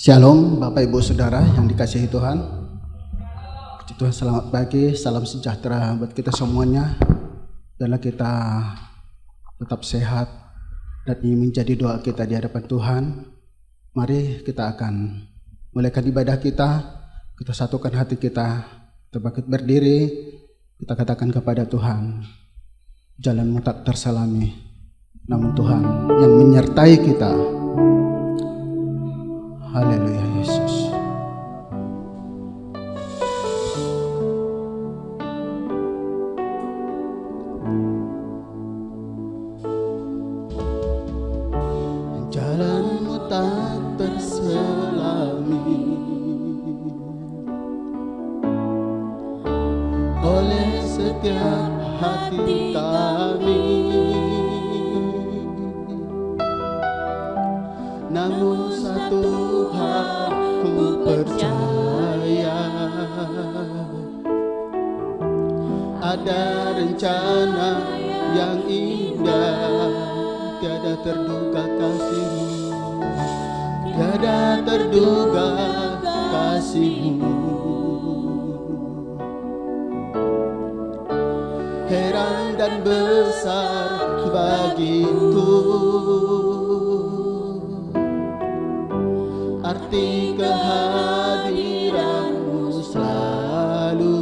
Shalom Bapak Ibu Saudara yang dikasihi Tuhan. Puji Tuhan, selamat pagi, salam sejahtera buat kita semuanya. Biarlah kita tetap sehat dan ini menjadi doa kita di hadapan Tuhan. Mari kita akan mulaikan ibadah kita satukan hati kita bangkit berdiri, kita katakan kepada Tuhan, jalanmu tak terselami, namun Tuhan yang menyertai kita. Haleluya Yesus. Jalanmu tak terselami oleh setiap hati kami, namun satu hal ku percaya, ada rencana yang indah, tiada terduga kasih-Mu, tiada terduga kasih-Mu. Heran dan besar bagiku arti kehadiran-Mu selalu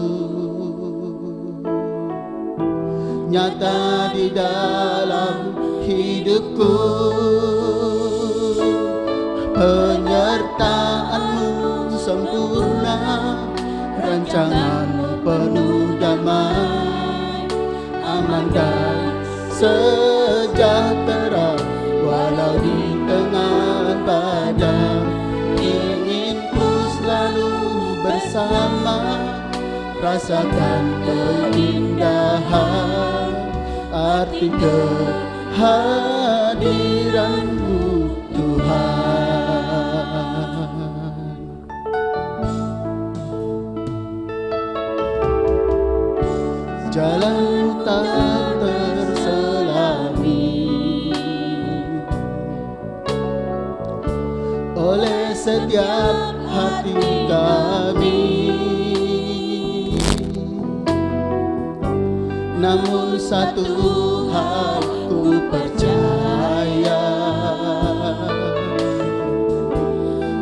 nyata di dalam hidupku. Penyertaan-Mu sempurna, rancangan-Mu penuh damai, aman dan sejahtera walau di tengah badai. Ingin ku selalu bersama, rasakan keindahan arti kehadiran-Mu Tuhan. Jalan tak terselami oleh setiap hati kami, namun satu hal ku percaya,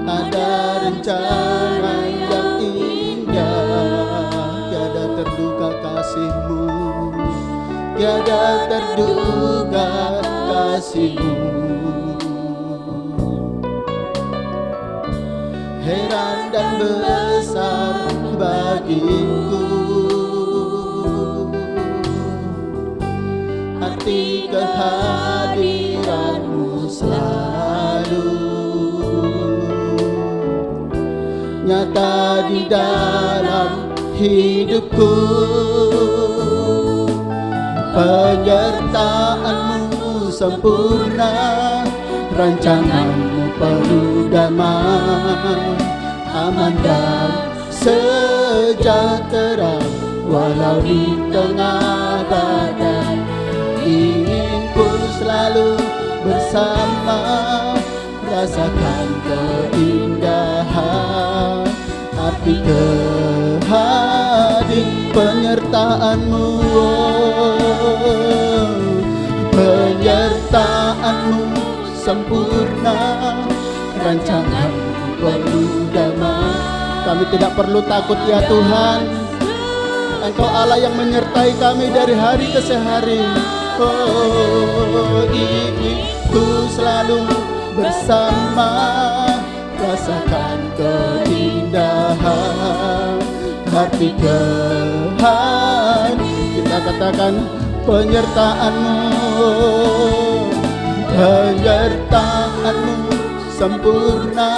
ada rencana yang indah, tiada terduga kasih-Mu, tiada terduga kasih-Mu. Heran dan besar bagiku arti kehadiran-Mu selalu nyata di dalam hidupku. Penyertaan-Mu sempurna, rancangan-Mu penuh damai, aman dan sejahtera walau di tengah badai. Ingin ku selalu bersama, rasakan keindahan arti penyertaan-Mu, penyertaan-Mu sempurna, rancangan-Mu penuh damai. Kami tidak perlu takut ya Tuhan, Engkau Allah yang menyertai kami dari hari ke hari. Oh, ingin ku selalu bersama, rasakan keindahan arti kehadiran. Kita katakan penyertaan-Mu, penyertaan-Mu sempurna,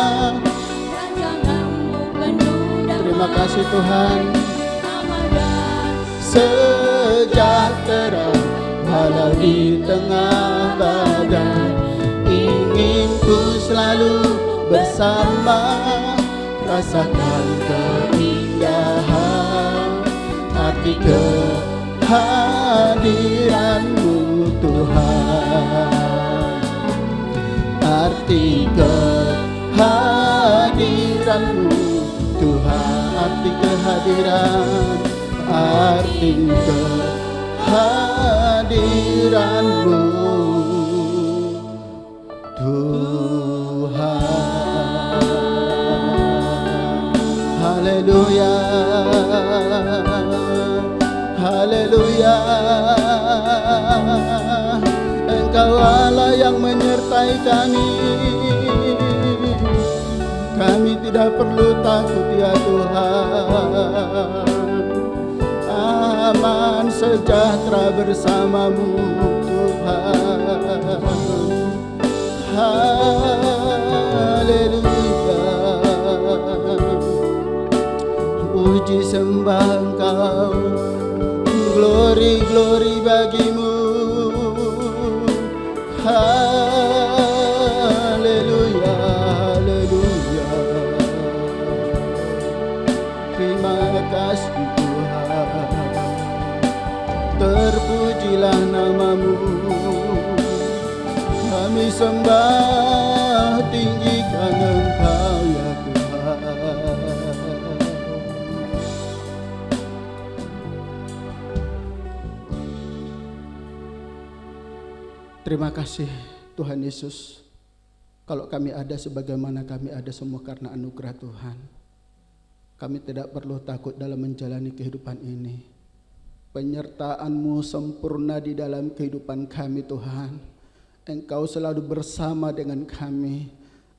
terima kasih Tuhan, sejahtera walau di tengah badai. Ingin ku selalu bersama, rasakan keindahan arti kehadiran-Mu Tuhan, arti kehadiran kehadiran-Mu Tuhan, arti kehadiran, arti kehadiran-Mu Tuhan. Haleluya, haleluya. Engkau Allah yang menyertai kami. Kami tidak perlu takut ya Tuhan. Aman sejahtera bersama-Mu Tuhan. Haleluya. Puji sembah Engkau, glory glory bagi-Mu. Haleluya, haleluya. Terima kasih Tuhan, terpujilah nama-Mu. Kami sembah tinggikan Engkau ya Tuhan. Terima kasih Tuhan Yesus. Kalau kami ada sebagaimana kami ada semua karena anugerah Tuhan. Kami tidak perlu takut dalam menjalani kehidupan ini. Penyertaan-Mu sempurna di dalam kehidupan kami Tuhan. Engkau selalu bersama dengan kami.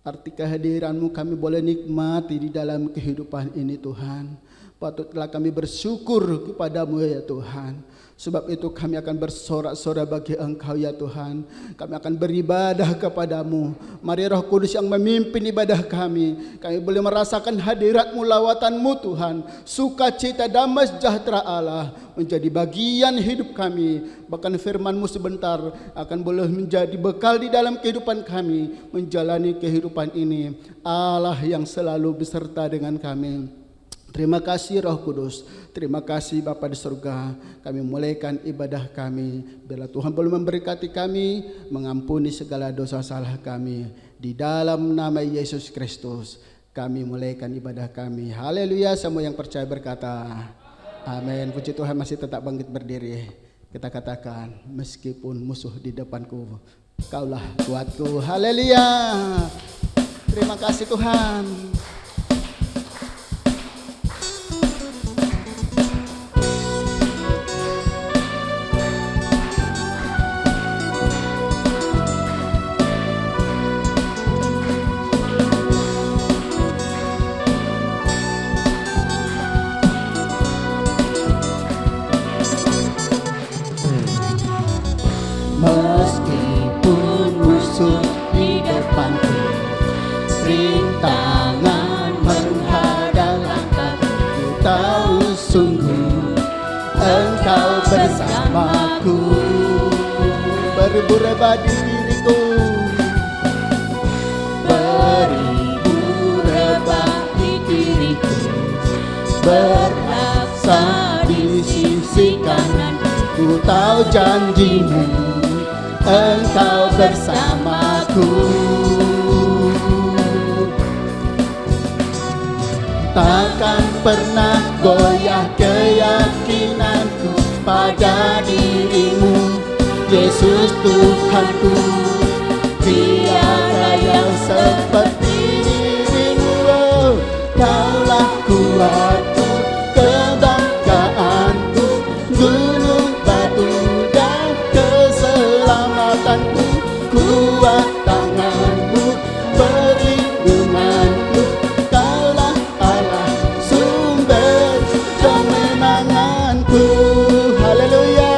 Arti kehadiran-Mu kami boleh nikmati di dalam kehidupan ini Tuhan. Patutlah kami bersyukur kepada-Mu ya Tuhan. Sebab itu kami akan bersorak-sorai bagi Engkau ya Tuhan. Kami akan beribadah kepada-Mu. Mari Roh Kudus yang memimpin ibadah kami. Kami boleh merasakan hadirat-Mu, lawatan-Mu Tuhan. Sukacita, damai sejahtera Allah menjadi bagian hidup kami. Bahkan firman-Mu sebentar akan boleh menjadi bekal di dalam kehidupan kami. Menjalani kehidupan ini. Allah yang selalu beserta dengan kami. Terima kasih Roh Kudus, terima kasih Bapa di surga. Kami mulaikan ibadah kami. Biarlah Tuhan boleh memberkati kami, mengampuni segala dosa salah kami. Di dalam nama Yesus Kristus, kami mulaikan ibadah kami. Haleluya, semua yang percaya berkata, amin. Puji Tuhan, masih tetap bangkit berdiri. Kita katakan, meskipun musuh di depanku, Kaulah kuatku. Haleluya. Terima kasih Tuhan. Meskipun musuh di depanku, rintangan menghadang langkahku, ku tahu sungguh Engkau bersamaku. Beribu rebah di diriku, beribu rebah di diriku, berasa di sisi kanan. ku tahu janji-Mu, Engkau bersamaku. Takkan pernah goyah keyakinanku pada diri-Mu, Yesus Tuhanku. Tiada yang seperti diri-Mu, Kaulah kuatku, kebanggaanku, gunung batu dan keselamatanku, kuat tangan-Mu, perlindunganku. Kaulah Allah, sumber kemenanganku. Haleluya.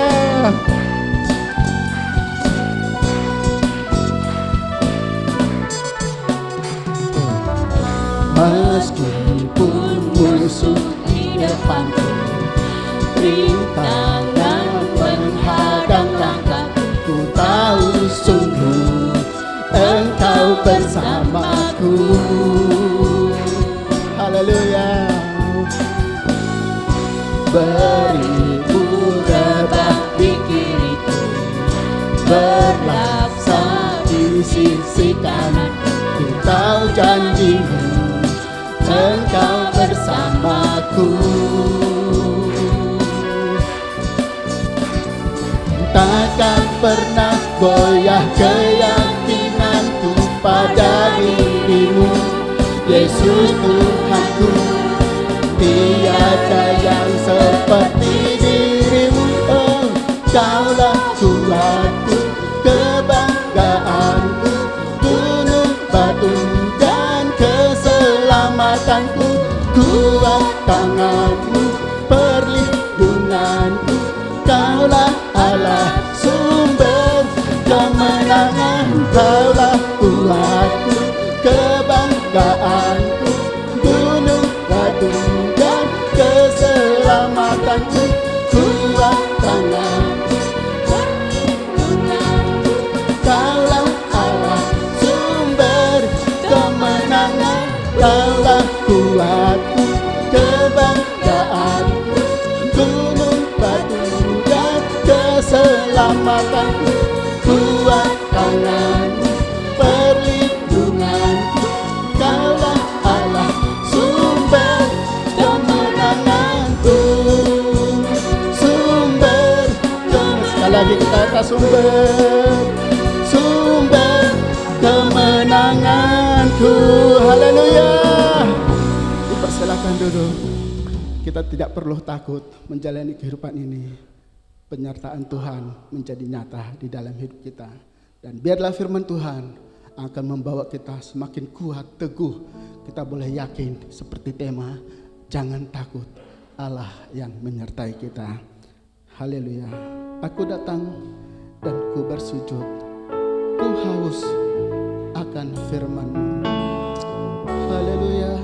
Meskipun musuh di depanku, rintangan menghadang langkahku, ku tahu sungguh Engkau bersamaku. Haleluya. Beribu rebah di kiriku, berlaksa di sisi kanan. Ku tahu janji-Mu, Engkau bersamaku. Takkan pernah goyah keyakinanku pada dirimu, Yesus Tuhanku. Tiada yang seperti dirimu, Kaulah Tuhanku, kebanggaanku, gunung batu dan keselamatanku. Kuat tanganmu, perlindunganku, Kaulah Allah sumber kemenangan. Kaulah Tuhanku, kebanggaanku, gunung batu dan keselamatanku. Kuat tanganku, perlindunganku, Kaulah Allah sumber kemenangan. Kaulah kuatku, kebanggaanku, gunung batu dan keselamatanku. Kuat tanganmu, perlindunganku, Kaulah Allah sumber kemenanganku. Sumber sekali lagi kita kata sumber kemenanganku. Haleluya. Dipersilakan duduk. Kita tidak perlu takut menjalani kehidupan ini. Penyertaan Tuhan menjadi nyata di dalam hidup kita. Dan biarlah firman Tuhan akan membawa kita semakin kuat, teguh. Kita boleh yakin seperti tema, jangan takut, Allah yang menyertai kita. Haleluya. Aku datang dan ku bersujud, ku haus akan firman-Mu. Haleluya.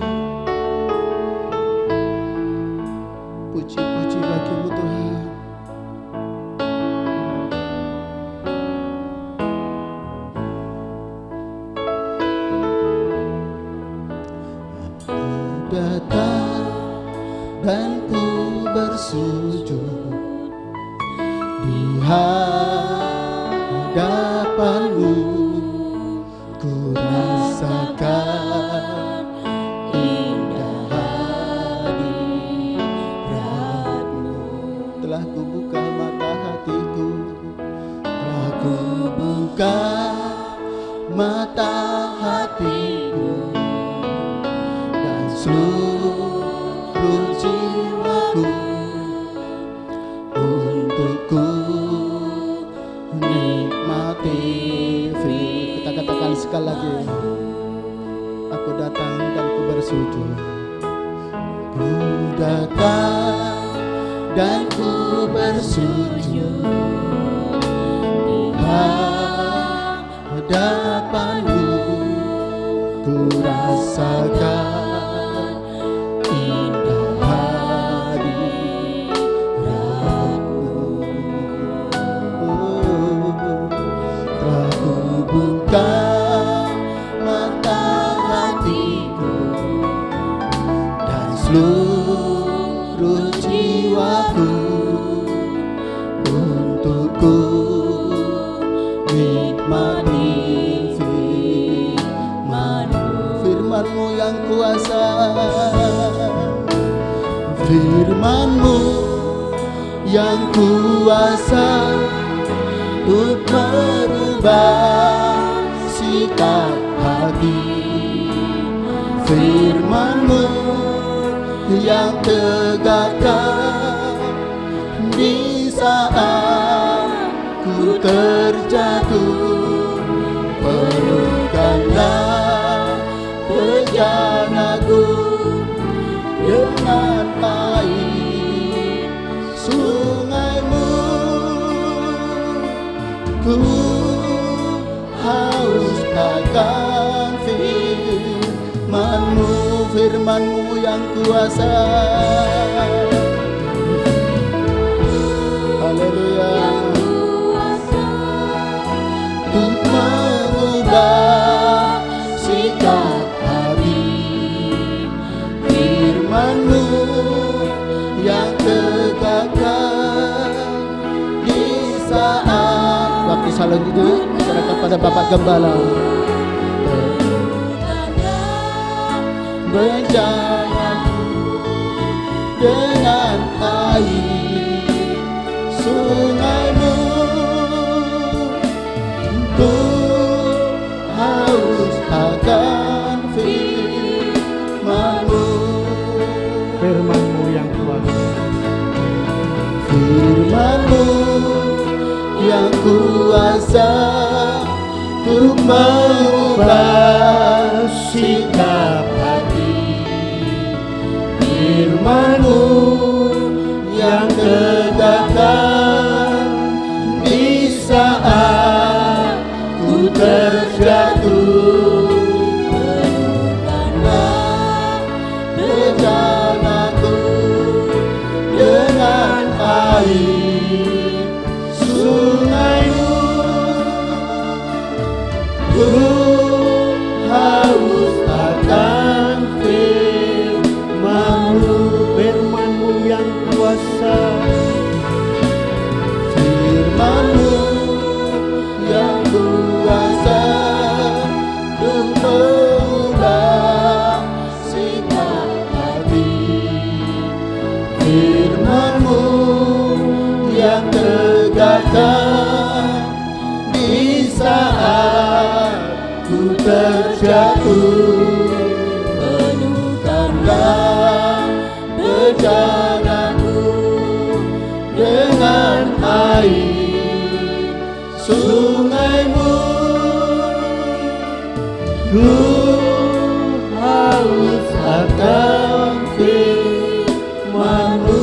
Puji-puji bagi-Mu Tuhan. Datang dan ku bersujud di hadapan-Mu. Ku rasakan indah hadirat-Mu. Telah ku buka mata hatiku, telah ku buka mata hatiku, dan seluruh jiwaku untukku nikmati. Kita katakan sekali lagi, aku datang dan ku bersujud. Ku datang dan ku bersujud di hadapan-Mu. Ku rasakan indah hadirat-Mu. Telah ku buka mata hatiku, dan seluruh jiwaku untukku nikmati firman-Mu yang kuasa. Firman-Mu yang kuasa untuk merubah sikap hati. Firman-Mu yang tegakkan di saat ku terjatuh. Pelukkanlah bejanaku dengan air sungai-Mu. Ku haus akan firman-Mu, firman-Mu yang kuasa. Haleluya. Untuk mengubah sikap hati. Firman-Mu yang tegakkan di saat waktu selanjutnya. Serahkan pada Bapak Gembala berjalanku dengan air sungaimu. Ku haus akan firman-Mu. Firman-Mu yang kuasa, Firman-Mu yang kuasa untuk mengubah sikap hati. Firman-Mu yang tegakkan di saat ku terjatuh. Penuhkanlah perjalananku dengan air sungai-Mu. Ku haus akan firman-Mu. firman-Mu yang kuasa, Firman-Mu yang kuasa untuk mengubah sikap hati. Firman-Mu yang tegakkan di saat ku terjatuh. Penuhkanlah perjalananku dengan air sungai-Mu. Ku haus akan firman-Mu.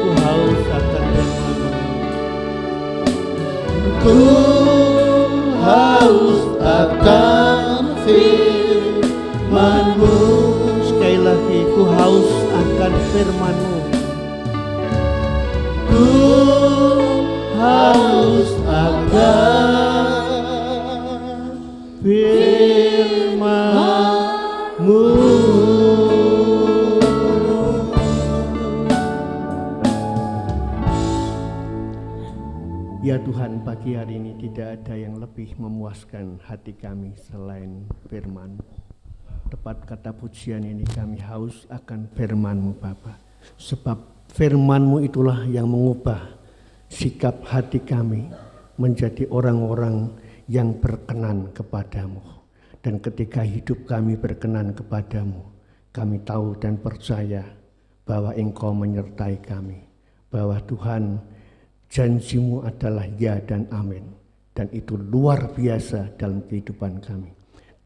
ku haus akan firman-Mu. Ku haus akan firman-Mu. Sekali lagi, ku haus akan firman-Mu. Ku haus akan Firman-Mu. Ya Tuhan, pagi hari ini tidak ada yang lebih memuaskan hati kami selain firman-Mu. Tepat kata pujian ini, kami haus akan firman-Mu Bapa. Sebab firman-Mu itulah yang mengubah sikap hati kami menjadi orang-orang yang berkenan kepadamu. Dan ketika hidup kami berkenan kepadamu, kami tahu dan percaya bahwa Engkau menyertai kami. Bahwa Tuhan, janji-Mu adalah ya dan amin. Dan itu luar biasa dalam kehidupan kami.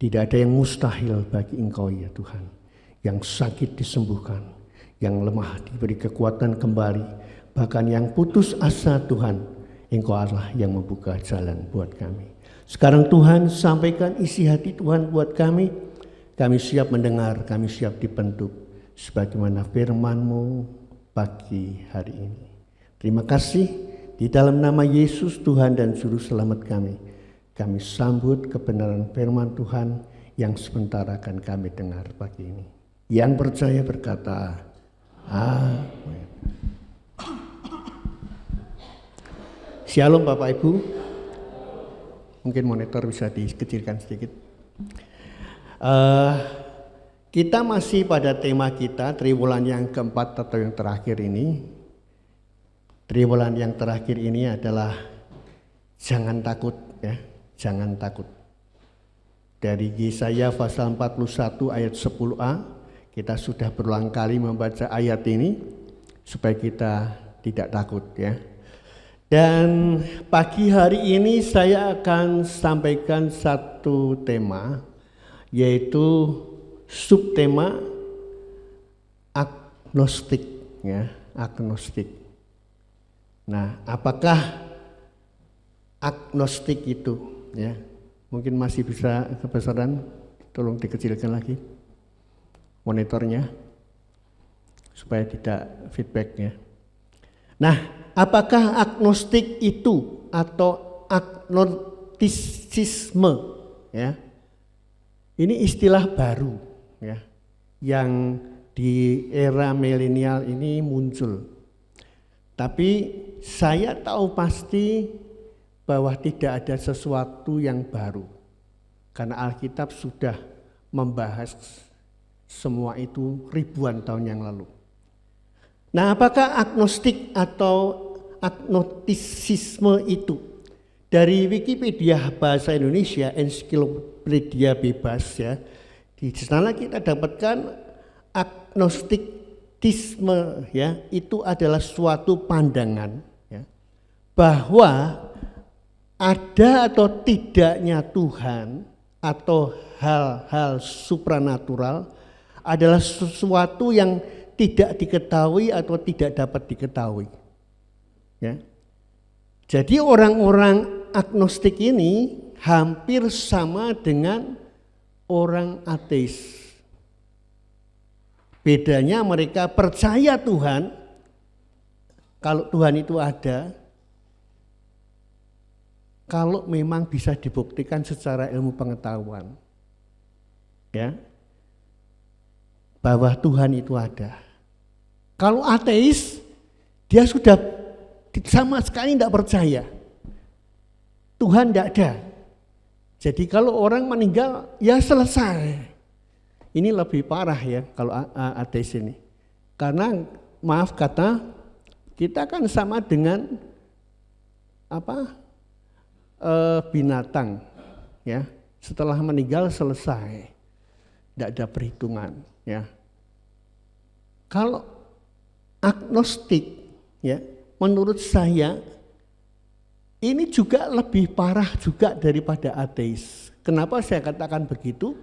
Tidak ada yang mustahil bagi Engkau ya Tuhan. Yang sakit disembuhkan, yang lemah diberi kekuatan kembali, bahkan yang putus asa Tuhan, Engkau Allah yang membuka jalan buat kami. Sekarang Tuhan, sampaikan isi hati Tuhan buat kami. Kami siap mendengar, kami siap dibentuk sebagaimana firman-Mu pagi hari ini. Terima kasih, di dalam nama Yesus Tuhan dan Juru Selamat kami sambut kebenaran firman Tuhan yang sebentar akan kami dengar pagi ini. Yang percaya berkata, amin. Shalom Bapak Ibu. Mungkin monitor bisa dikecilkan sedikit. Kita masih pada tema kita triwulan yang keempat atau yang terakhir ini. Triwulan yang terakhir ini adalah jangan takut ya, jangan takut. Dari Yesaya pasal 41 ayat 10a, kita sudah berulang kali membaca ayat ini supaya kita tidak takut ya. Dan pagi hari ini saya akan sampaikan satu tema, yaitu subtema agnostik ya, agnostik. Nah, apakah agnostik itu ya? Mungkin masih bisa kebesaran, tolong dikecilkan lagi monitornya supaya tidak feedback ya. Nah, apakah agnostik itu atau agnostisisme ya? Ini istilah baru ya, yang di era milenial ini muncul. Tapi saya tahu pasti bahwa tidak ada sesuatu yang baru, karena Alkitab sudah membahas Semua itu ribuan tahun yang lalu. Nah, apakah agnostik atau agnostisisme itu? Dari Wikipedia Bahasa Indonesia, ensiklopedia bebas ya, di sana kita dapatkan agnostisme ya, itu adalah suatu pandangan ya, bahwa ada atau tidaknya Tuhan atau hal-hal supranatural adalah sesuatu yang tidak diketahui atau tidak dapat diketahui. Ya. Jadi orang-orang agnostik ini hampir sama dengan orang ateis. Bedanya mereka percaya Tuhan, kalau Tuhan itu ada, kalau memang bisa dibuktikan secara ilmu pengetahuan. Ya. Bahwa Tuhan itu ada. Kalau ateis, dia sudah sama sekali tidak percaya. Tuhan tidak ada. Jadi kalau orang meninggal, ya selesai. Ini lebih parah ya kalau ateis ini. Karena maaf kata, kita kan sama dengan binatang. Ya, setelah meninggal selesai. Tidak ada perhitungan. Ya. Kalau agnostik, ya, menurut saya ini juga lebih parah juga daripada ateis. Kenapa saya katakan begitu?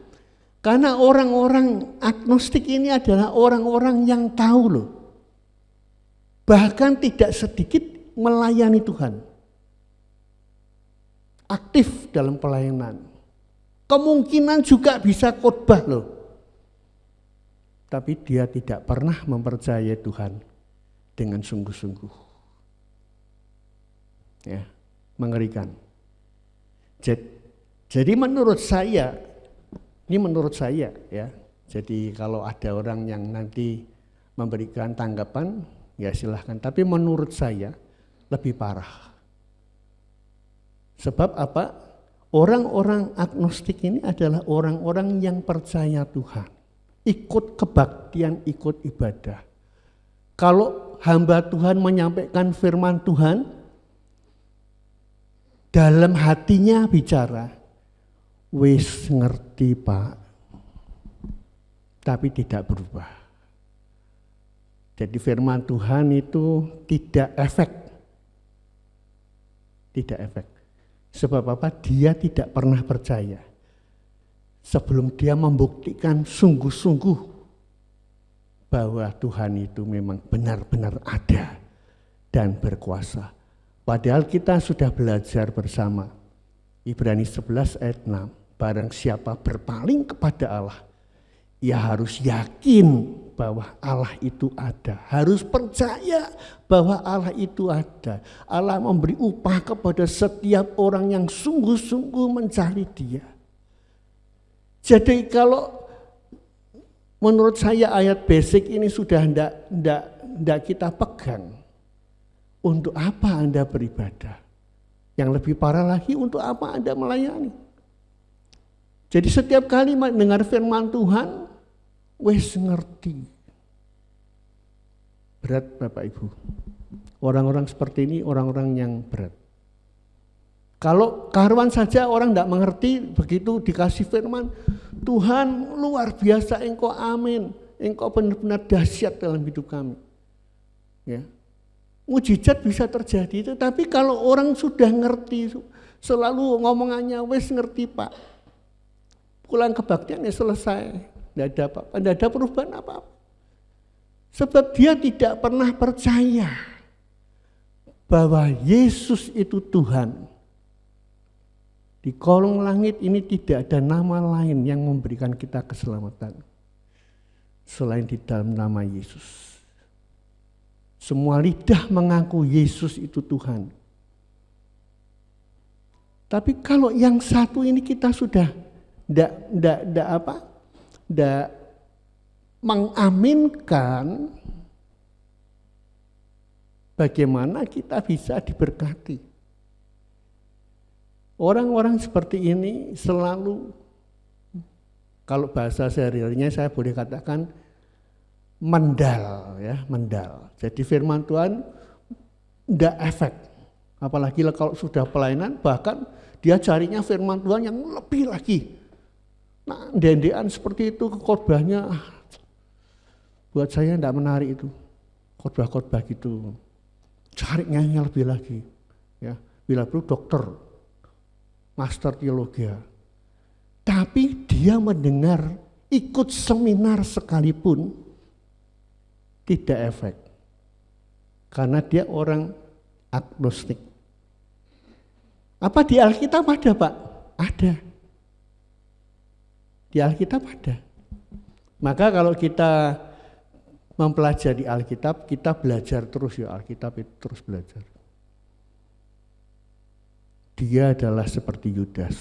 Karena orang-orang agnostik ini adalah orang-orang yang tahu loh. Bahkan tidak sedikit melayani Tuhan. Aktif dalam pelayanan. Kemungkinan juga bisa khotbah loh. Tapi dia tidak pernah mempercayai Tuhan dengan sungguh-sungguh. Ya, mengerikan. Jadi menurut saya, ini menurut saya ya. Jadi kalau ada orang yang nanti memberikan tanggapan, ya silahkan. Tapi menurut saya lebih parah. Sebab apa? Orang-orang agnostik ini adalah orang-orang yang percaya Tuhan. Ikut kebaktian, ikut ibadah. Kalau hamba Tuhan menyampaikan firman Tuhan, dalam hatinya bicara, wis ngerti Pak, tapi tidak berubah. Jadi firman Tuhan itu tidak efek. Tidak efek. Sebab apa? Dia tidak pernah percaya. Sebelum dia membuktikan sungguh-sungguh bahwa Tuhan itu memang benar-benar ada dan berkuasa. Padahal kita sudah belajar bersama. Ibrani 11 ayat 6. Barang siapa berpaling kepada Allah, ia harus yakin bahwa Allah itu ada. Harus percaya bahwa Allah itu ada. Allah memberi upah kepada setiap orang yang sungguh-sungguh mencari Dia. Jadi kalau menurut saya ayat basic ini sudah tidak kita pegang. Untuk apa Anda beribadah? Yang lebih parah lagi, untuk apa Anda melayani? Jadi setiap kali mendengar firman Tuhan, wes ngerti. Berat Bapak Ibu. Orang-orang seperti ini orang-orang yang berat. Kalau karuan saja orang tidak mengerti, begitu dikasih firman, Tuhan luar biasa engkau, amin. Engkau benar-benar dahsyat dalam hidup kami. Ya. Mujizat bisa terjadi, tapi kalau orang sudah ngerti, selalu ngomongannya, wes ngerti Pak. Pulang kebaktian ya selesai, tidak ada perubahan apa-apa. Sebab dia tidak pernah percaya bahwa Yesus itu Tuhan. Di kolong langit ini tidak ada nama lain yang memberikan kita keselamatan selain di dalam nama Yesus. Semua lidah mengaku Yesus itu Tuhan. Tapi kalau yang satu ini kita sudah tidak mengaminkan, bagaimana kita bisa diberkati? Orang-orang seperti ini selalu Kalau bahasa sehari-harinya saya boleh katakan mendal ya, mendal. Jadi firman Tuhan enggak efek. Apalagi kalau sudah pelayanan, bahkan dia carinya firman Tuhan yang lebih lagi. Nah, dendean seperti itu khotbahnya buat saya enggak menarik itu. Khotbah-khotbah gitu. Carinya yang lebih lagi. Ya, bila perlu dokter, master teologi. Tapi dia mendengar, ikut seminar sekalipun tidak efek. Karena dia orang agnostik. Apa di Alkitab ada, Pak? Ada. Di Alkitab ada. Maka kalau kita mempelajari Alkitab, kita belajar terus ya, Alkitab itu terus belajar. Dia adalah seperti Yudas.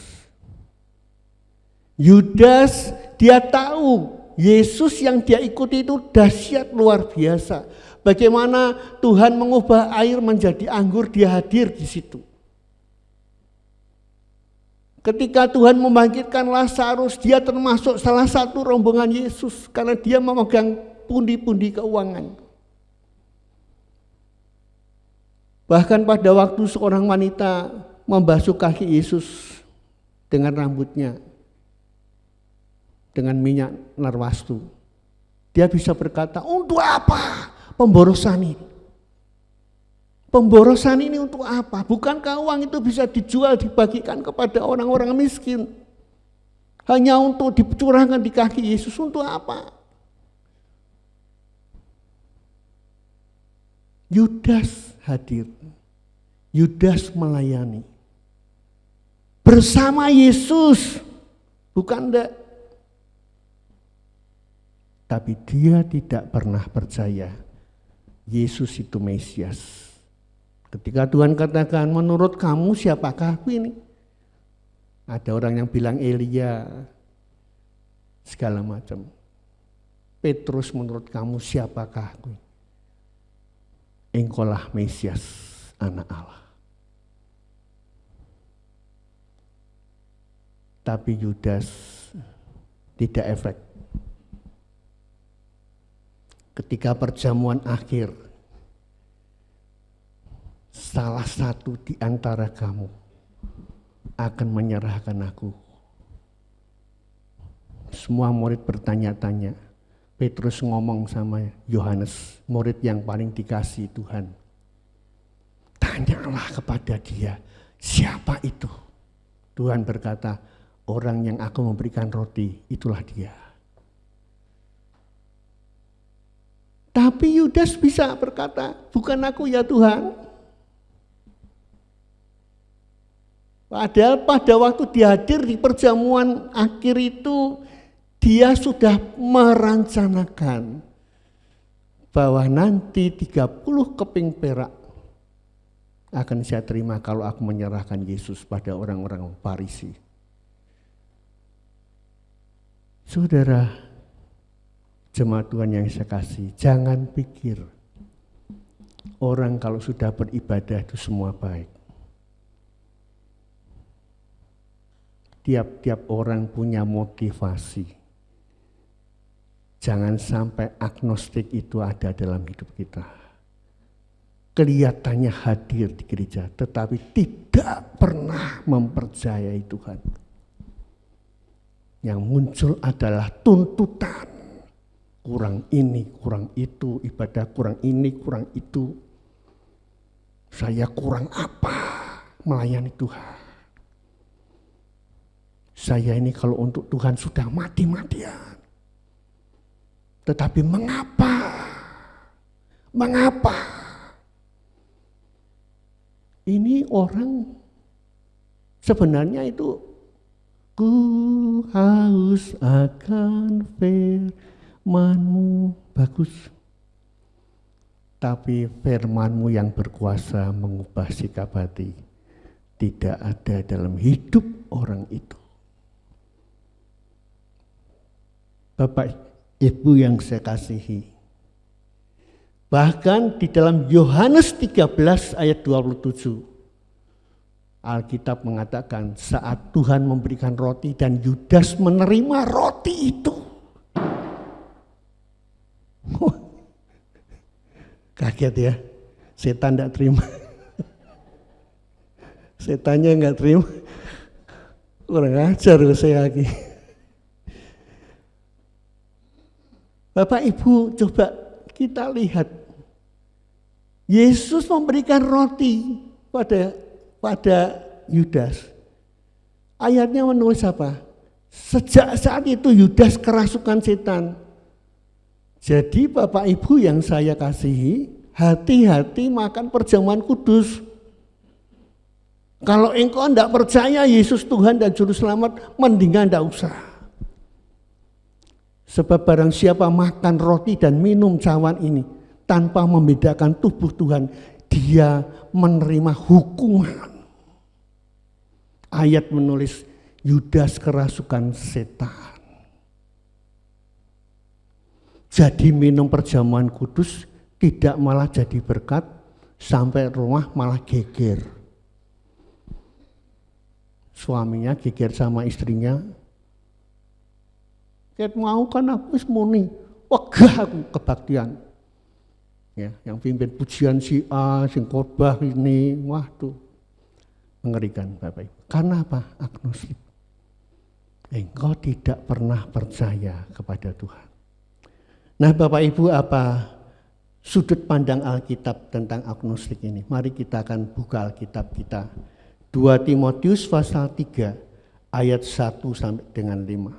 Yudas dia tahu Yesus yang dia ikuti itu dahsyat luar biasa. Bagaimana Tuhan mengubah air menjadi anggur, dia hadir di situ. Ketika Tuhan membangkitkan Lazarus, dia termasuk salah satu rombongan Yesus karena dia memegang pundi-pundi keuangan. Bahkan pada waktu seorang wanita membasuh kaki Yesus dengan rambutnya, dengan minyak narwastu, dia bisa berkata, untuk apa pemborosan ini? Pemborosan ini untuk apa? Bukankah uang itu bisa dijual, dibagikan kepada orang-orang miskin? Hanya untuk dicurahkan di kaki Yesus, untuk apa? Yudas hadir. Yudas melayani. Bersama Yesus. Bukan enggak. Tapi dia tidak pernah percaya Yesus itu Mesias. Ketika Tuhan katakan, menurut kamu siapakah aku ini? Ada orang yang bilang Elia, segala macam. Petrus, menurut kamu siapakah aku? Engkaulah Mesias, anak Allah. Tapi Yudas tidak efek. Ketika perjamuan akhir, salah satu di antara kamu akan menyerahkan aku. Semua murid bertanya-tanya. Petrus ngomong sama Yohanes, murid yang paling dikasihi Tuhan. Tanyalah kepada dia, siapa itu? Tuhan berkata, orang yang aku memberikan roti, itulah dia. Tapi Yudas bisa berkata, bukan aku ya Tuhan. Padahal pada waktu dia hadir di perjamuan akhir itu, dia sudah merencanakan bahwa nanti 30 keping perak akan saya terima kalau aku menyerahkan Yesus pada orang-orang Farisi. Saudara, jemaat Tuhan yang saya kasih, jangan pikir orang kalau sudah beribadah itu semua baik. Tiap-tiap orang punya motivasi. Jangan sampai agnostik itu ada dalam hidup kita. Kelihatannya hadir di gereja, tetapi tidak pernah mempercayai Tuhan. Yang muncul adalah tuntutan. Kurang ini, kurang itu, ibadah kurang ini, kurang itu. Saya kurang apa melayani Tuhan? Saya ini kalau untuk Tuhan sudah mati-matian. Tetapi mengapa? Mengapa? Ini orang sebenarnya itu ku haus akan firman-Mu, bagus. Tapi firman-Mu yang berkuasa mengubah sikap hati tidak ada dalam hidup orang itu. Bapak Ibu yang saya kasihi, bahkan di dalam Yohanes 13 ayat 27, Alkitab mengatakan saat Tuhan memberikan roti dan Yudas menerima roti itu. Kaget ya, setan tidak terima. Setannya nggak terima. Kurang ajar saya lagi. Bapak Ibu, coba kita lihat. Yesus memberikan roti pada Yudas. Ayatnya menulis apa? Sejak saat itu Yudas kerasukan setan. Jadi Bapak Ibu yang saya kasihi, hati-hati makan perjamuan kudus. Kalau engkau tidak percaya Yesus Tuhan dan Juru Selamat, mendingan tidak usah. Sebab barang siapa makan roti dan minum cawan ini tanpa membedakan tubuh Tuhan, dia menerima hukuman. Ayat menulis Yudas kerasukan setan. Jadi minum perjamuan kudus tidak malah jadi berkat, sampai rumah malah geger. Suaminya geger sama istrinya. Ket mau kan aku wis muni, wegah aku kebaktian. Ya, yang pimpin pujian si A, sing khotbah ini, waduh. Mengerikan Bapak Ibu. Karena apa? Agnostik. Engkau tidak pernah percaya kepada Tuhan. Nah Bapak Ibu, apa sudut pandang Alkitab tentang agnostik ini? Mari kita akan buka Alkitab kita. 2 Timotius pasal 3 ayat 1 sampai dengan 5.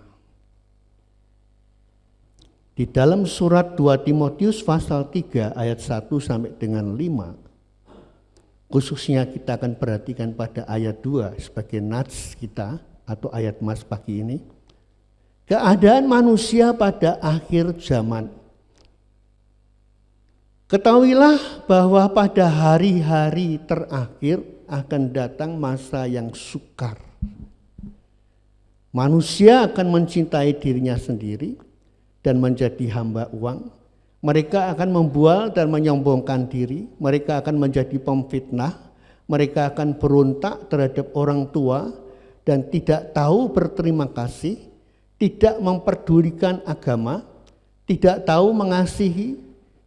Di dalam surat 2 Timotius pasal 3 ayat 1 sampai dengan 5, khususnya kita akan perhatikan pada ayat 2 sebagai nats kita atau ayat mas pagi ini. Keadaan manusia pada akhir zaman. Ketahuilah bahwa pada hari-hari terakhir akan datang masa yang sukar. Manusia akan mencintai dirinya sendiri dan menjadi hamba uang. Mereka akan membual dan menyombongkan diri. Mereka akan menjadi pemfitnah. Mereka akan berontak terhadap orang tua dan tidak tahu berterima kasih, tidak memperdulikan agama, tidak tahu mengasihi,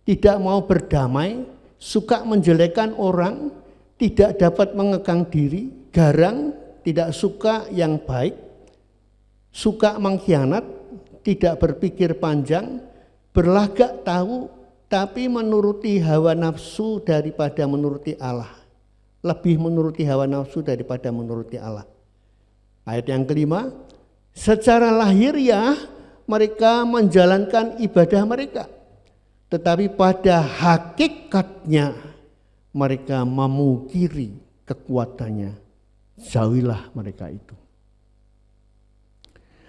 tidak mau berdamai, suka menjelekkan orang, tidak dapat mengekang diri, garang, tidak suka yang baik, suka mengkhianat, tidak berpikir panjang, berlagak tahu, tapi menuruti hawa nafsu daripada menuruti Allah. Lebih menuruti hawa nafsu daripada menuruti Allah. Ayat yang kelima, secara lahiriah mereka menjalankan ibadah mereka, tetapi pada hakikatnya mereka memungkiri kekuatannya. Jauhilah mereka itu.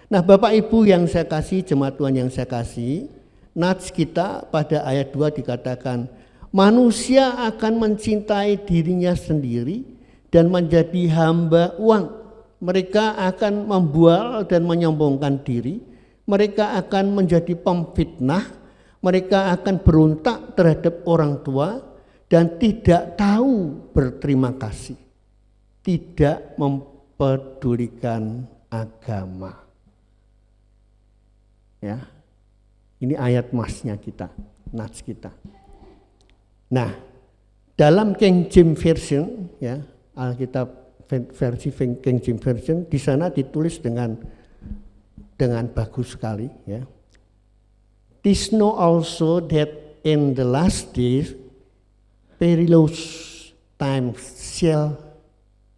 Nah Bapak Ibu yang saya kasih, jemaat Tuhan yang saya kasih, nats kita pada ayat 2 dikatakan, manusia akan mencintai dirinya sendiri dan menjadi hamba uang. Mereka akan membual dan menyombongkan diri. Mereka akan menjadi pemfitnah. Mereka akan berontak terhadap orang tua dan tidak tahu berterima kasih. Tidak mempedulikan agama. Ya, ini ayat masnya kita, nats kita. Nah, dalam King James Version, ya, Alkitab versi King James Version, di sana ditulis dengan bagus sekali, ya. This know also that in the last days perilous times shall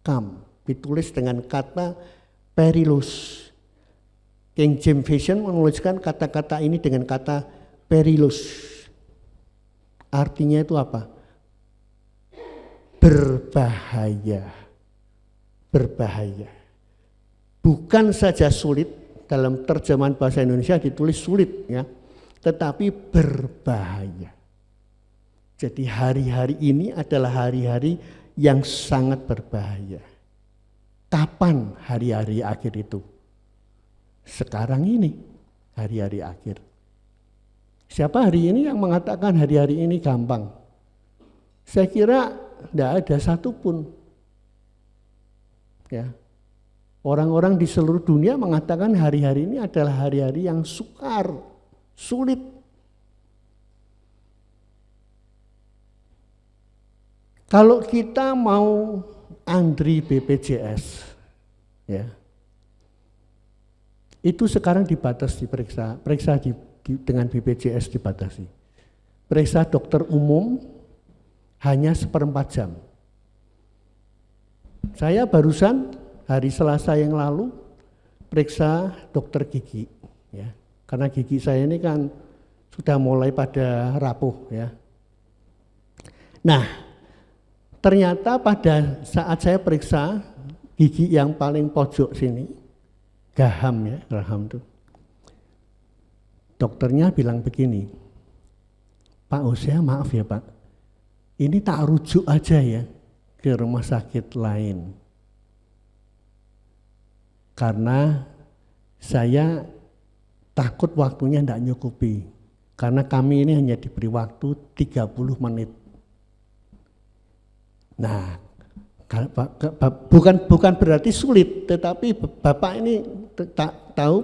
come. Ditulis dengan kata perilous. King James Version menuliskan kata-kata ini dengan kata perilous. Artinya itu apa? Berbahaya. Berbahaya. Bukan saja sulit, dalam terjemahan bahasa Indonesia ditulis sulit, ya, tetapi berbahaya. Jadi hari-hari ini adalah hari-hari yang sangat berbahaya. Kapan hari-hari akhir itu? Sekarang ini hari-hari akhir. Siapa hari ini yang mengatakan hari-hari ini gampang? Saya kira tidak ada satupun. Ya. Orang-orang di seluruh dunia mengatakan hari-hari ini adalah hari-hari yang sukar, sulit. Kalau kita mau antri BPJS, ya, itu sekarang dibatasi periksa dengan BPJS dibatasi. Periksa dokter umum hanya 1/4 jam. Saya barusan hari Selasa yang lalu periksa dokter gigi, ya, karena gigi saya ini kan sudah mulai pada rapuh, ya. Nah, ternyata pada saat saya periksa gigi yang paling pojok sini, gaham, ya, gaham tuh, dokternya bilang begini, Pak Hosea, maaf ya Pak, ini tak rujuk aja ya ke rumah sakit lain. Karena saya takut waktunya tidak nyukupi. Karena kami ini hanya diberi waktu 30 menit. Nah, bukan berarti sulit, tetapi Bapak ini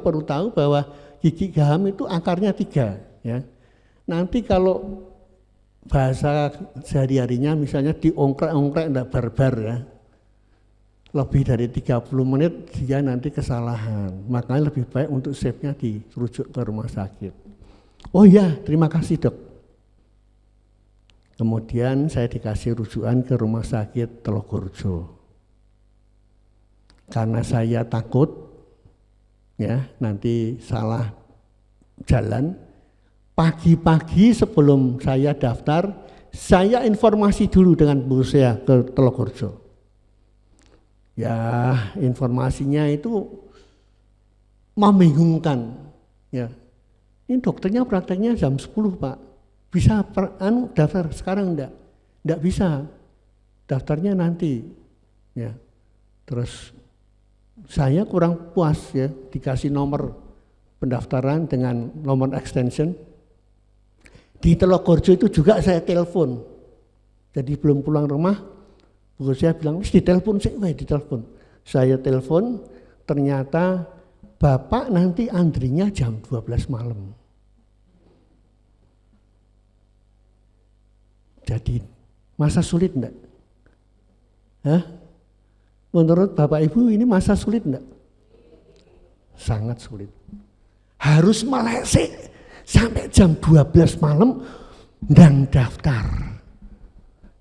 perlu tahu bahwa gigi gaham itu akarnya 3. Ya. Nanti kalau bahasa sehari-harinya misalnya diongkrek-ongkrek tidak barbar, ya, lebih dari 30 menit dia nanti kesalahan. Makanya lebih baik untuk save-nya dirujuk ke rumah sakit. Oh iya, terima kasih dok. Kemudian saya dikasih rujukan ke rumah sakit Telogorjo. Karena saya takut ya nanti salah jalan, pagi-pagi sebelum saya daftar, saya informasi dulu dengan Bu saya ke Telogorjo. Ya, informasinya itu membingungkan. Ya, ini dokternya prakteknya jam 10 Pak. Bisa daftar sekarang enggak? Enggak bisa. Daftarnya nanti. Ya. Terus saya kurang puas ya, dikasih nomor pendaftaran dengan nomor extension. Di Telogorjo itu juga saya telepon. Jadi belum pulang rumah, Bu saya bilang, wis ditelepon sih, ditelepon. Saya telepon, ternyata Bapak nanti antrinya jam 12 malam. Jadi masa sulit enggak? Hah? Menurut Bapak Ibu ini masa sulit enggak? Sangat sulit. Harus melesek sampai jam 12 malam ndang daftar.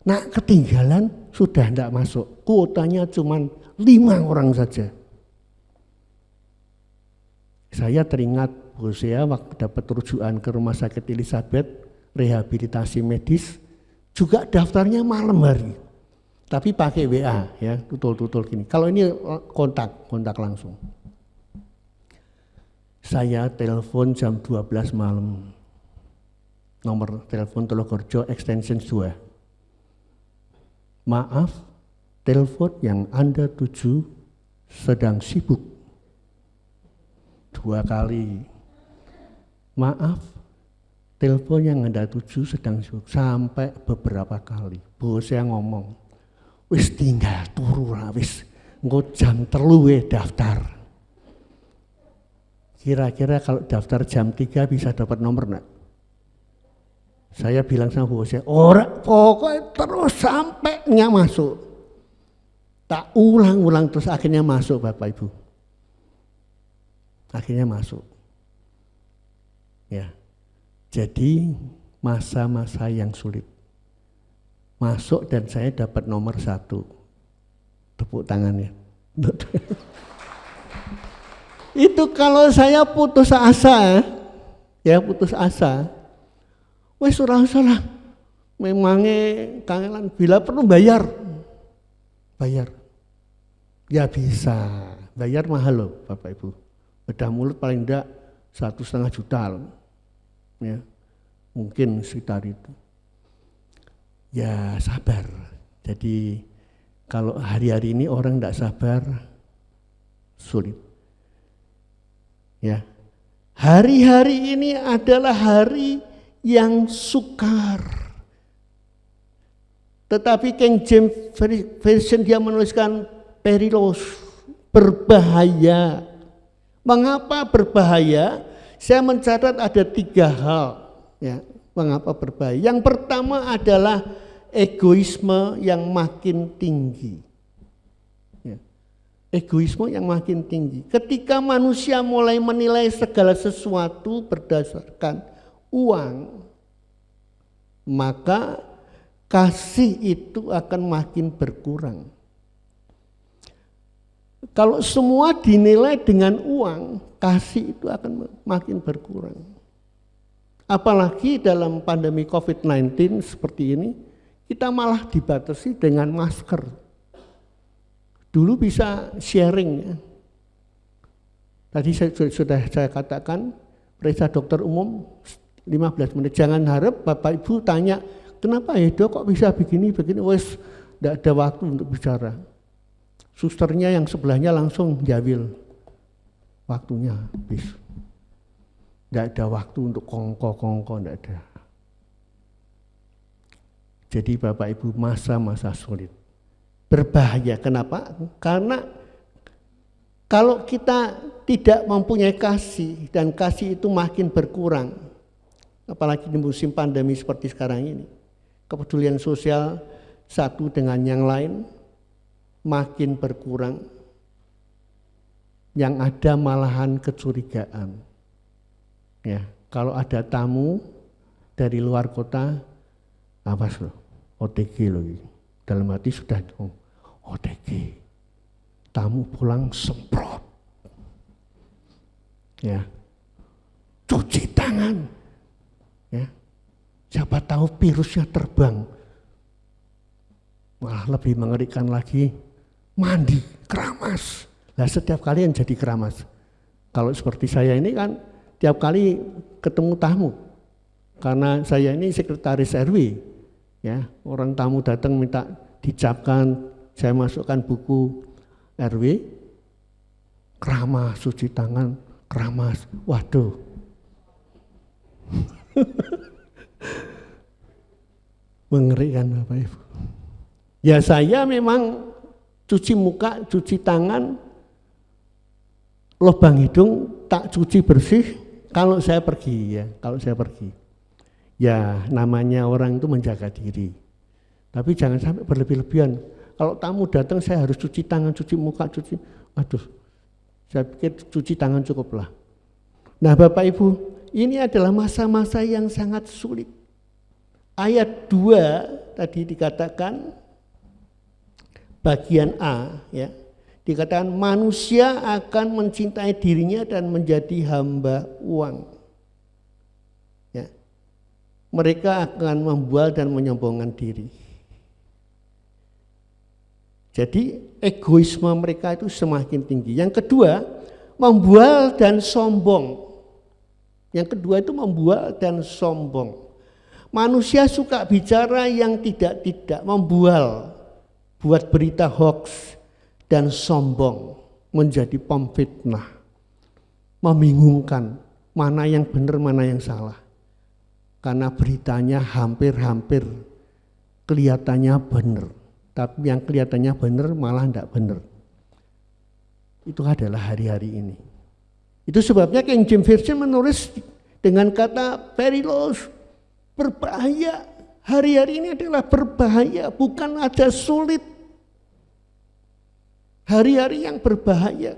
Nah, ketinggalan sudah tidak masuk. Kuotanya cuma 5 orang saja. Saya teringat Hosea waktu dapat rujukan ke Rumah Sakit Elizabeth, rehabilitasi medis, juga daftarnya malam hari. Tapi pakai WA ya, tutul-tutul gini. Kalau ini kontak langsung. Saya telepon jam 12 malam. Nomor telepon Telogorjo extension 2. Maaf, telepon yang Anda tuju sedang sibuk. 2 kali. Maaf, telepon yang Anda tuju sedang sibuk. Sampai beberapa kali. Bu saya ngomong, wis tinggal turu lah wis. Engko jam 3 daftar. Kira-kira kalau daftar jam 3 bisa dapat nomor enggak? Saya bilang sama Bu saya, ora, pokoknya terus sampainya masuk. Tak ulang-ulang terus akhirnya masuk Bapak Ibu. Akhirnya masuk. Ya. Jadi masa-masa yang sulit. Masuk dan saya dapat nomor 1. Tepuk tangannya. Itu kalau saya putus asa, ya putus asa. Wes ora salah. Memangnya kangelan bila perlu bayar. Bayar. Ya bisa. Bayar mahal loh Bapak Ibu. Bedah mulut paling enggak 1,5 juta loh. Ya. Mungkin sekitar itu. Ya sabar. Jadi kalau hari-hari ini orang enggak sabar, sulit. Ya. Hari-hari ini adalah hari yang sukar. Tetapi King James Version dia menuliskan Perilos, berbahaya. Mengapa berbahaya? Saya mencatat ada 3 hal. Ya, mengapa berbahaya? Yang pertama adalah egoisme yang makin tinggi. Ya, egoisme yang makin tinggi. Ketika manusia mulai menilai segala sesuatu berdasarkan uang, maka kasih itu akan makin berkurang. Kalau semua dinilai dengan uang, kasih itu akan makin berkurang. Apalagi dalam pandemi COVID-19 seperti ini, kita malah dibatasi dengan masker. Dulu bisa sharing ya. Tadi sudah saya katakan, periksa dokter umum 15 menit. Jangan harap Bapak Ibu tanya, kenapa ya dok kok bisa begini, wes tidak ada waktu untuk bicara. Susternya yang sebelahnya langsung jawil, waktunya habis. Tidak ada waktu untuk kongko, tidak ada. Jadi Bapak Ibu masa-masa sulit. Berbahaya, kenapa? Karena kalau kita tidak mempunyai kasih dan kasih itu makin berkurang, apalagi di musim pandemi seperti sekarang ini, kepedulian sosial satu dengan yang lain makin berkurang, yang ada malahan kecurigaan. Ya, kalau ada tamu dari luar kota, awas loh, OTG loh. Dalam hati sudah OTG, tamu pulang semprot. Ya, cuci tangan. Ya, siapa tahu virusnya terbang. Malah lebih mengerikan lagi, mandi keramas. Nah, setiap kali yang jadi keramas. Kalau seperti saya ini kan tiap kali ketemu tamu, karena saya ini sekretaris RW, ya, orang tamu datang minta dicapkan, saya masukkan buku RW, keramas, cuci tangan, keramas, waduh. Mengerikan Bapak Ibu. Ya saya memang cuci muka, cuci tangan, lubang hidung tak cuci bersih kalau saya pergi ya, kalau saya pergi. Ya namanya orang itu menjaga diri. Tapi jangan sampai berlebih-lebihan. Kalau tamu datang saya harus cuci tangan, cuci muka, aduh. Saya pikir cuci tangan cukuplah. Nah Bapak Ibu, ini adalah masa-masa yang sangat sulit. Ayat 2 tadi dikatakan bagian A ya, dikatakan manusia akan mencintai dirinya dan menjadi hamba uang. Ya. Mereka akan membual dan menyombongkan diri. Jadi egoisme mereka itu semakin tinggi. Yang kedua, membual dan sombong. Yang kedua itu membual dan sombong. Manusia suka bicara yang tidak, membual, buat berita hoax dan sombong, menjadi pemfitnah, membingungkan mana yang benar mana yang salah, karena beritanya hampir-hampir kelihatannya benar, tapi yang kelihatannya benar malah tidak benar. Itu adalah hari-hari ini. Itu sebabnya King James Version menulis dengan kata perilous, berbahaya. Hari-hari ini adalah berbahaya, bukan aja sulit. Hari-hari yang berbahaya.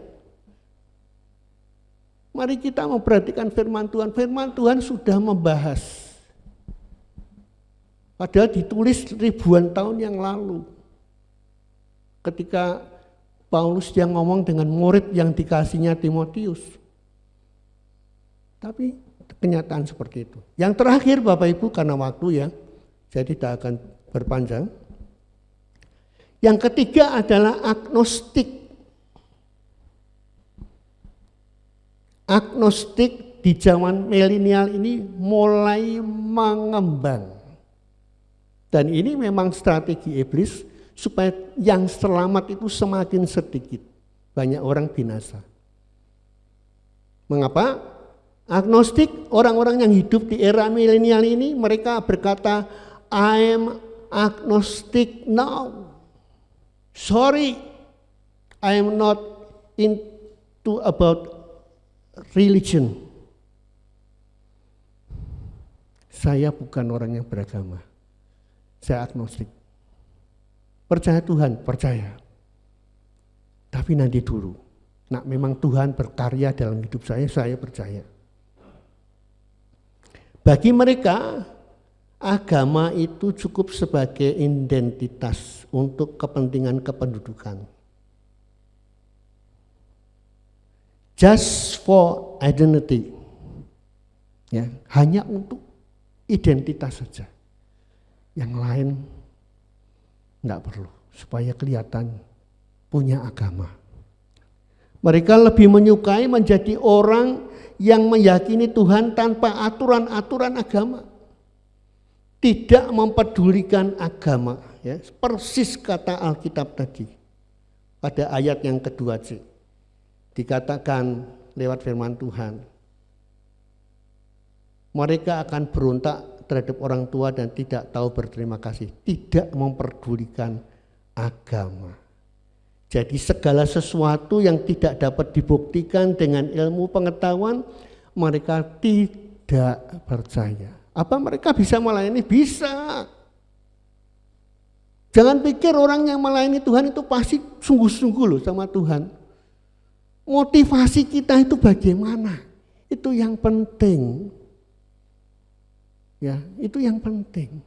Mari kita memperhatikan firman Tuhan. Firman Tuhan sudah membahas. Padahal ditulis ribuan tahun yang lalu. Ketika Paulus yang ngomong dengan murid yang dikasihnya Timotius. Tapi kenyataan seperti itu. Yang terakhir Bapak Ibu karena waktu ya, saya tidak akan berpanjang. Yang ketiga adalah agnostik. Agnostik di zaman milenial ini mulai mengembang. Dan ini memang strategi iblis supaya yang selamat itu semakin sedikit. Banyak orang binasa. Mengapa? Agnostik, orang-orang yang hidup di era milenial ini mereka berkata, I am agnostic now. Sorry, I am not into about religion. Saya bukan orang yang beragama. Saya agnostik. Percaya Tuhan, percaya. Tapi nanti dulu. Nah, memang Tuhan berkarya dalam hidup saya percaya. Bagi mereka, agama itu cukup sebagai identitas untuk kepentingan kependudukan. Just for identity. Ya, hanya untuk identitas saja. Yang lain enggak perlu, supaya kelihatan punya agama. Mereka lebih menyukai menjadi orang yang meyakini Tuhan tanpa aturan-aturan agama. Tidak mempedulikan agama, ya. Persis kata Alkitab tadi. Pada ayat yang kedua C. Dikatakan lewat firman Tuhan. Mereka akan berontak terhadap orang tua dan tidak tahu berterima kasih. Tidak mempedulikan agama. Jadi segala sesuatu yang tidak dapat dibuktikan dengan ilmu pengetahuan, mereka tidak percaya. Apa mereka bisa melayani? Bisa. Jangan pikir orang yang melayani Tuhan itu pasti sungguh-sungguh loh sama Tuhan. Motivasi kita itu bagaimana? Itu yang penting. Ya, itu yang penting.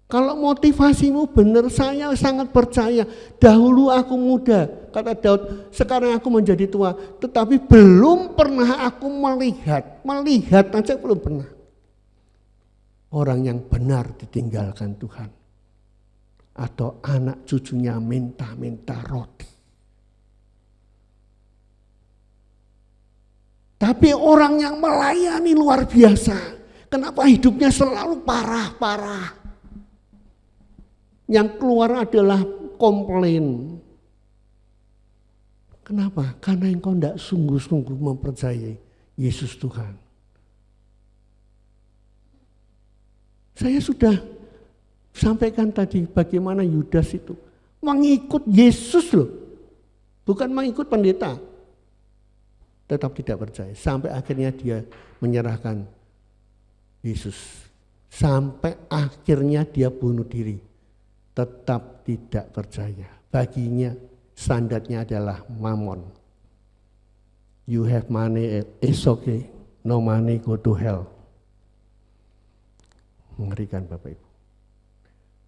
Kalau motivasimu benar, saya sangat percaya. Dahulu aku muda, kata Daud, sekarang aku menjadi tua. Tetapi belum pernah aku melihat aja belum pernah. Orang yang benar ditinggalkan Tuhan. Atau anak cucunya minta-minta roti. Tapi orang yang melayani luar biasa. Kenapa hidupnya selalu parah-parah? Yang keluar adalah komplain. Kenapa? Karena engkau tidak sungguh-sungguh mempercayai Yesus Tuhan. Saya sudah sampaikan tadi bagaimana Yudas itu mengikut Yesus loh. Bukan mengikut pendeta. Tetap tidak percaya. Sampai akhirnya dia menyerahkan Yesus. Sampai akhirnya dia bunuh diri. Tetap tidak percaya. Baginya standarnya adalah mamon. You have money, it's okay. No money, go to hell. Mengerikan Bapak Ibu.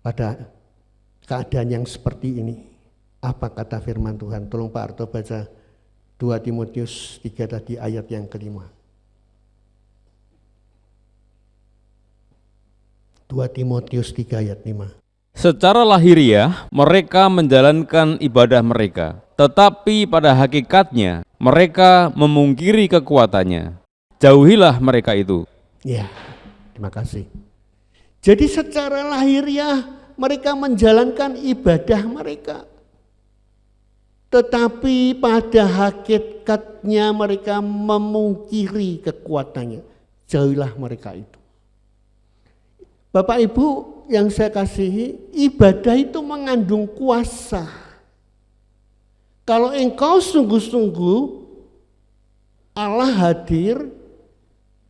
Pada keadaan yang seperti ini, apa kata firman Tuhan? Tolong Pak Arto baca 2 Timotius 3 tadi ayat yang kelima. 2 Timotius 3 ayat 5. Secara lahiriah mereka menjalankan ibadah mereka, tetapi pada hakikatnya mereka memungkiri kekuatannya. Jauhilah mereka itu. Ya, terima kasih. Jadi secara lahiriah mereka menjalankan ibadah mereka. Tetapi pada hakikatnya mereka memungkiri kekuatannya. Jauhilah mereka itu. Bapak Ibu yang saya kasihi, ibadah itu mengandung kuasa. Kalau engkau sungguh-sungguh Allah hadir,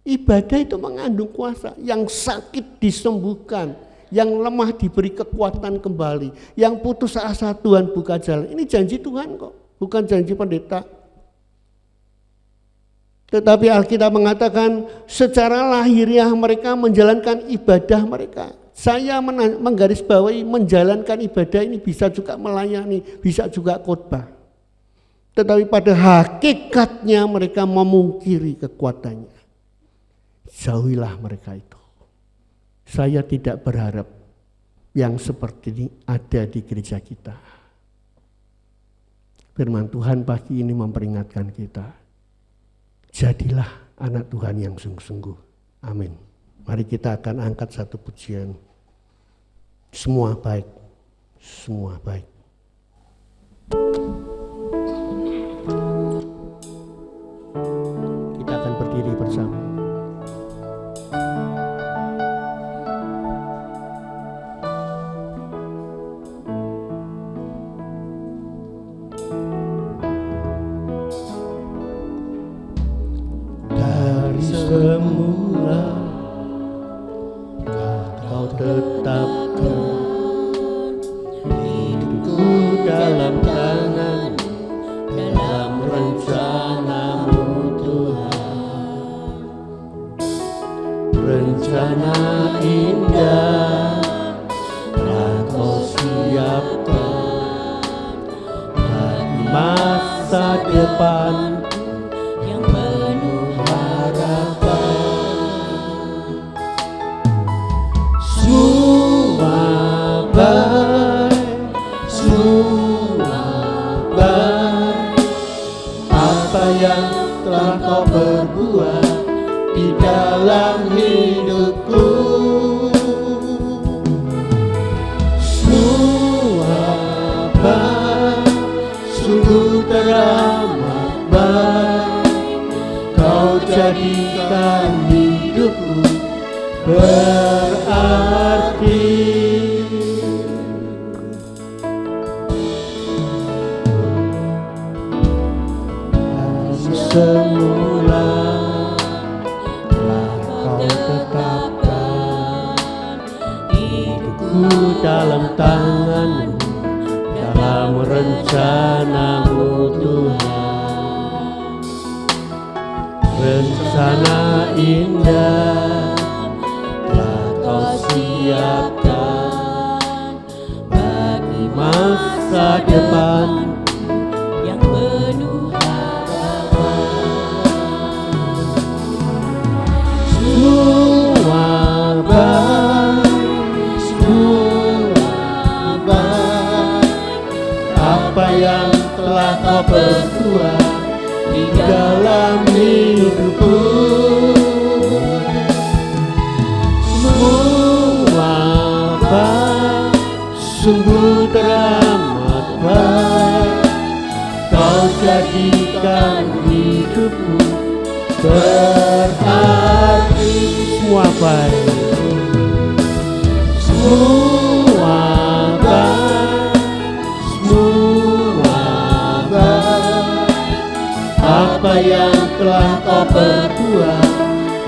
ibadah itu mengandung kuasa. Yang sakit disembuhkan, yang lemah diberi kekuatan kembali, yang putus asa Tuhan buka jalan. Ini janji Tuhan kok, bukan janji pendeta. Tetapi Alkitab mengatakan secara lahiriah mereka menjalankan ibadah mereka. Saya menggarisbawahi menjalankan ibadah ini bisa juga melayani, bisa juga khotbah. Tetapi pada hakikatnya mereka memungkiri kekuatannya. Jauhilah mereka itu. Saya tidak berharap yang seperti ini ada di gereja kita. Firman Tuhan pagi ini memperingatkan kita. Jadilah anak Tuhan yang sungguh-sungguh. Amin. Mari kita akan angkat satu pujian. Semua baik. Semua baik. Kita akan berdiri bersama. Dari semula Kau tetapkan hidupku dalam tangan, dalam rencana-Mu Tuhan. Rencana indah telah Kau siapkan bagi masa depan yang penuh apa yang telah Kau perbuat di dalam hidupku. Semua baik, sungguh teramat baik. Kau jadikan hidupku berarti. Semula telah Kau tetapkan hidupku dalam tangan-Mu, dalam rencana-Mu Tuhan. Rencana indah telah Kau siapkan bagi masa depan yang penuh apa yang telah Kau perbuat di dalam hidupku. Semua baik, sungguh teramat baik. Kau jadikan hidupku berarti. Semua baik, semua baik, semua baik. Apa yang telah Kau perbuat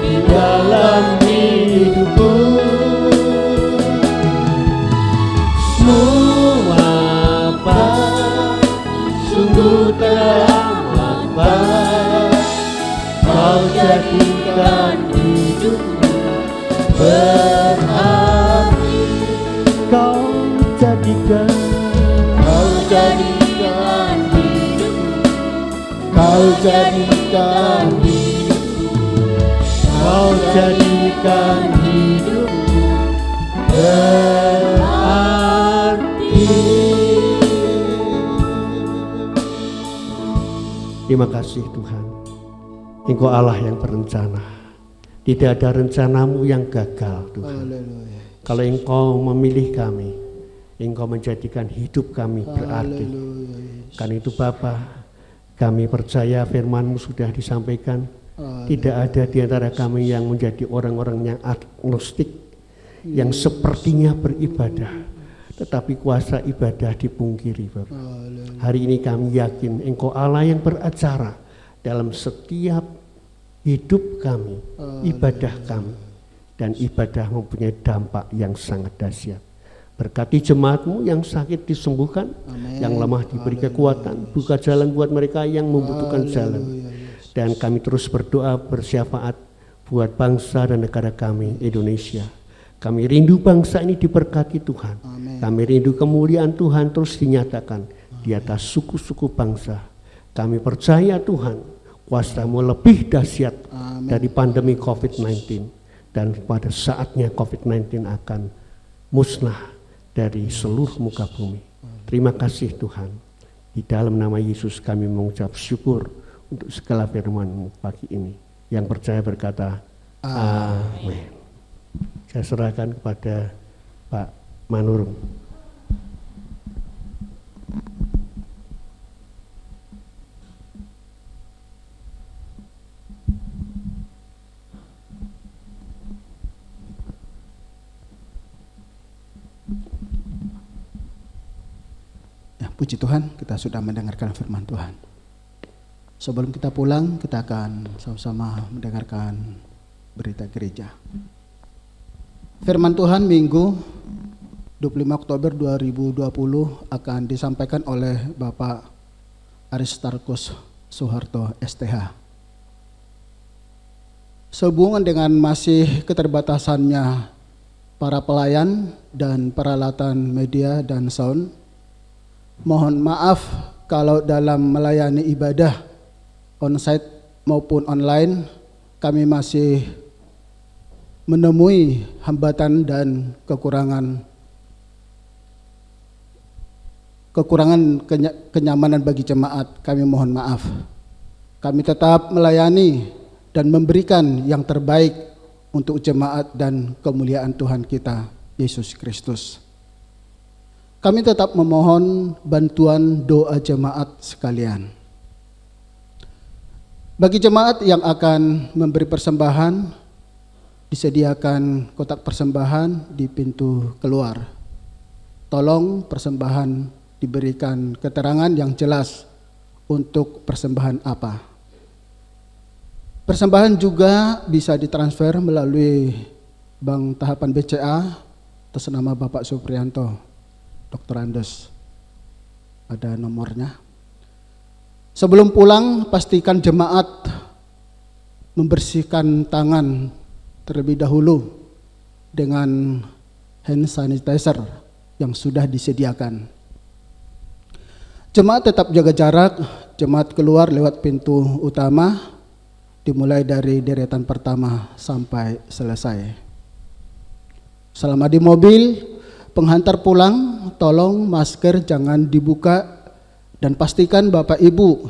di dalam hidupku. Semua baik, sungguh teramat baik. Kau jadikan hidupku berarti. Kau jadikan hidupku, Kau jadikan hidupku, Kau jadikan hidupku berarti. Terima kasih Tuhan, Engkau Allah yang berencana. Tidak ada rencana-Mu yang gagal Tuhan. Kalau Engkau memilih kami, Engkau menjadikan hidup kami berarti. Karena itu Bapa, kami percaya firman-Mu sudah disampaikan. Tidak ada di antara kami yang menjadi orang-orang yang agnostik, yang sepertinya beribadah, tetapi kuasa ibadah dipungkiri Bapak. Hari ini kami yakin Engkau Allah yang beracara dalam setiap hidup kami, ibadah kami. Dan ibadah mempunyai dampak yang sangat dahsyat. Berkati jemaat-Mu yang sakit disembuhkan, yang lemah diberi kekuatan, buka jalan buat mereka yang membutuhkan jalan. Dan kami terus berdoa bersyafaat buat bangsa dan negara kami, Indonesia. Kami rindu bangsa ini diberkati Tuhan. Kami rindu kemuliaan Tuhan terus dinyatakan di atas suku-suku bangsa. Kami percaya Tuhan, kuasa-Mu lebih dahsyat dari pandemi COVID-19. Dan pada saatnya COVID-19 akan musnah dari seluruh muka bumi. Terima kasih Tuhan. Di dalam nama Yesus kami mengucap syukur untuk segala firman-Mu pagi ini. Yang percaya berkata, amin. Saya serahkan kepada Pak Manurung. Puji Tuhan, kita sudah mendengarkan firman Tuhan. Sebelum kita pulang, kita akan sama-sama mendengarkan berita gereja. Firman Tuhan Minggu 25 Oktober 2020 akan disampaikan oleh Bapak Aristarkus Soeharto STH. Sehubungan dengan masih keterbatasannya para pelayan dan peralatan media dan sound, mohon maaf kalau dalam melayani ibadah onsite maupun online kami masih menemui hambatan dan kekurangan kenyamanan bagi jemaat. Kami mohon maaf. Kami tetap melayani dan memberikan yang terbaik untuk jemaat dan kemuliaan Tuhan kita Yesus Kristus. Kami tetap memohon bantuan doa jemaat sekalian. Bagi jemaat yang akan memberi persembahan, disediakan kotak persembahan di pintu keluar. Tolong persembahan diberikan keterangan yang jelas untuk persembahan apa. Persembahan juga bisa ditransfer melalui Bank Tahapan BCA atas nama Bapak Supriyanto, Dr. Andes. Ada nomornya. Sebelum pulang, pastikan jemaat membersihkan tangan terlebih dahulu dengan hand sanitizer yang sudah disediakan. Jemaat tetap jaga jarak, jemaat keluar lewat pintu utama, dimulai dari deretan pertama sampai selesai. Selama di mobil, penghantar pulang, tolong masker jangan dibuka dan pastikan Bapak Ibu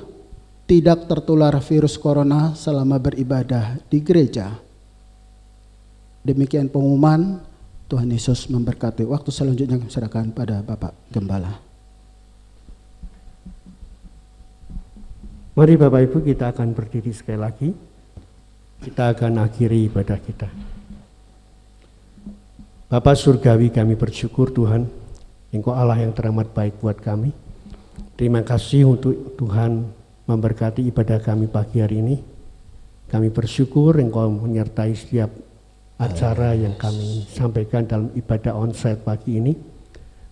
tidak tertular virus corona selama beribadah di gereja. Demikian pengumuman. Tuhan Yesus memberkati. Waktu selanjutnya kami serahkan pada Bapak Gembala. Mari Bapak Ibu, kita akan berdiri sekali lagi. Kita akan akhiri ibadah kita. Bapa Surgawi, kami bersyukur Tuhan, Engkau Allah yang teramat baik buat kami. Terima kasih untuk Tuhan memberkati ibadah kami pagi hari ini. Kami bersyukur Engkau menyertai setiap acara yang kami sampaikan dalam ibadah onsite pagi ini.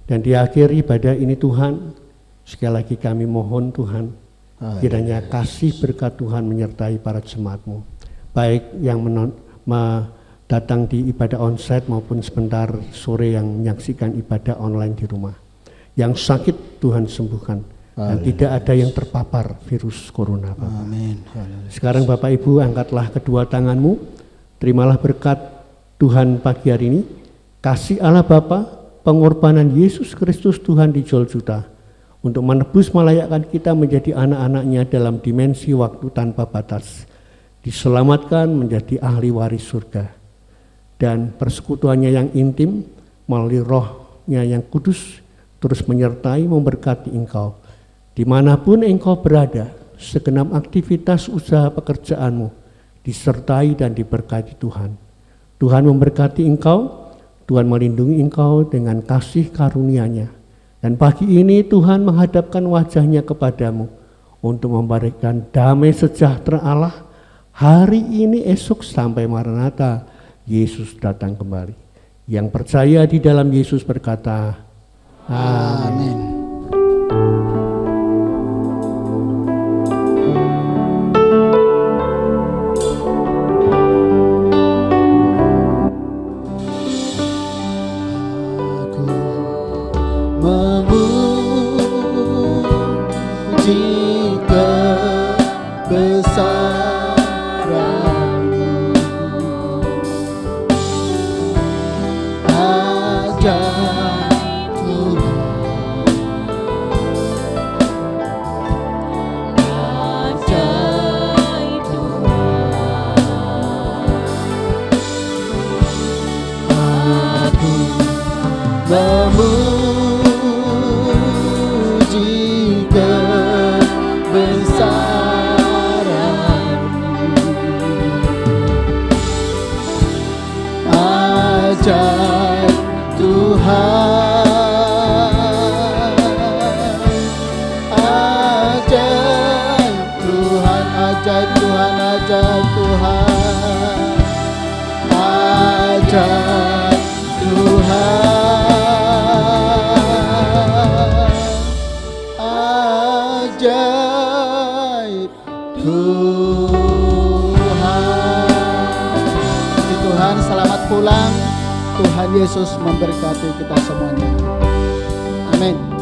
Dan di akhir ibadah ini Tuhan, sekali lagi kami mohon Tuhan, kiranya kasih berkat Tuhan menyertai para jemaat-Mu, baik yang datang di ibadah onsite maupun sebentar sore yang menyaksikan ibadah online di rumah. Yang sakit Tuhan sembuhkan dan tidak ada yang terpapar virus corona, Bapak. Amin. Sekarang Bapak Ibu, angkatlah kedua tanganmu, terimalah berkat Tuhan pagi hari ini. Kasih Allah Bapa, pengorbanan Yesus Kristus Tuhan di Golgota untuk menebus melayakkan kita menjadi anak-anaknya dalam dimensi waktu tanpa batas, diselamatkan menjadi ahli waris surga, dan persekutuannya yang intim melalui rohnya yang kudus terus menyertai memberkati engkau dimanapun engkau berada. Segenap aktivitas usaha pekerjaanmu disertai dan diberkati Tuhan. Tuhan memberkati engkau, Tuhan melindungi engkau dengan kasih karunia-Nya. Dan pagi ini Tuhan menghadapkan wajah-Nya kepadamu untuk memberikan damai sejahtera Allah hari ini, esok, sampai Maranatha, Yesus datang kembali. Yang percaya di dalam Yesus berkata, amin. Memuji kebesaran ajaib Tuhan, ajaib Tuhan, ajaib Tuhan, ajaib Tuhan. Puji Tuhan, selamat pulang. Tuhan Yesus memberkati kita semuanya. Amin.